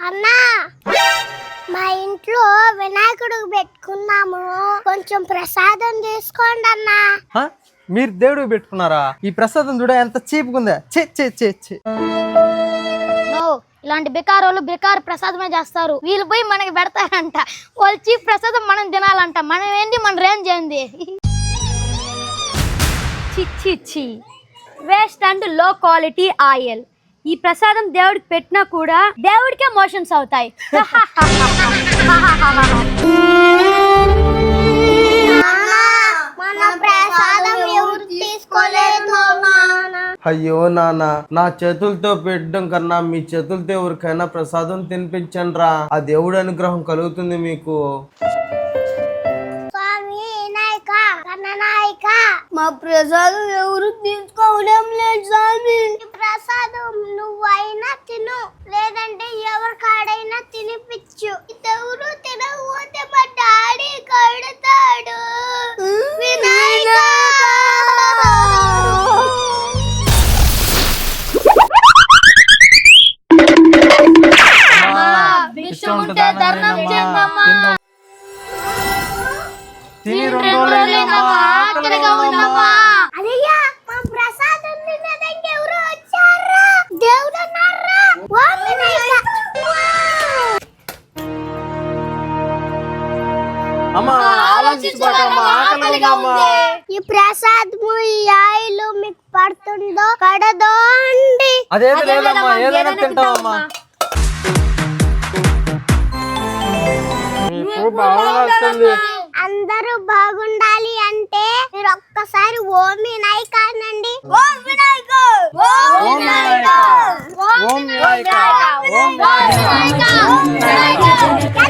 అన్నా మా ఇంట్లో వినాయకుడు పెట్టుకున్నాము, కొంచెం ప్రసాదం తీసుకోండి అన్నా. మీరు దేవుడికి పెట్టుకున్నారా? ఈ ప్రసాదం చూడ ఎంత చీపుకుందా. ఇలాంటి బికార్ వాళ్ళు బికార్ ప్రసాదమే చేస్తారు. వీళ్ళు పోయి మనకి పెడతారంట. వాళ్ళు చీప్ ప్రసాదం మనం తినాలంట. మనం ఏంటి, మన రేంజ్ ఏంది? చిచ్చి వేస్ట్ అండ్ లో క్వాలిటీ ఆయిల్. ఈ ప్రసాదం దేవుడికి పెట్టినా కూడా దేవుడికే మోషన్స్ అవుతాయి. అయ్యో నాన్న, నా చేతులతో పెట్టడం కన్నా మీ చేతులతో ఎవరికైనా ప్రసాదం తినిపించండి రా. ఆ దేవుడి అనుగ్రహం కలుగుతుంది మీకు. మా ప్రసాదం ఎవరు తీసుకోవడం లేదు స్వామి. ప్రసాదం నువ్వైనా తిను, లేదంటే ఎవరికాడైనా తినిపించు. ఎవరు తినకపోతే మా డాడీ కడతాడు. వినాయక ఈ ప్రసాదము ఈ ఆయిల్ మీకు పడుతుందో పడదో అండి? అదేదో లేదమ్మా, ఏదైనా తింటామమ్మా. అందరూ బాగుండాలి అంటే మీరు ఒక్కసారి ఓం వినాయక అనండి. ఓం వినాయక, ఓం వినాయక, ఓం వినాయక, ఓం వినాయక, ఓం వినాయక.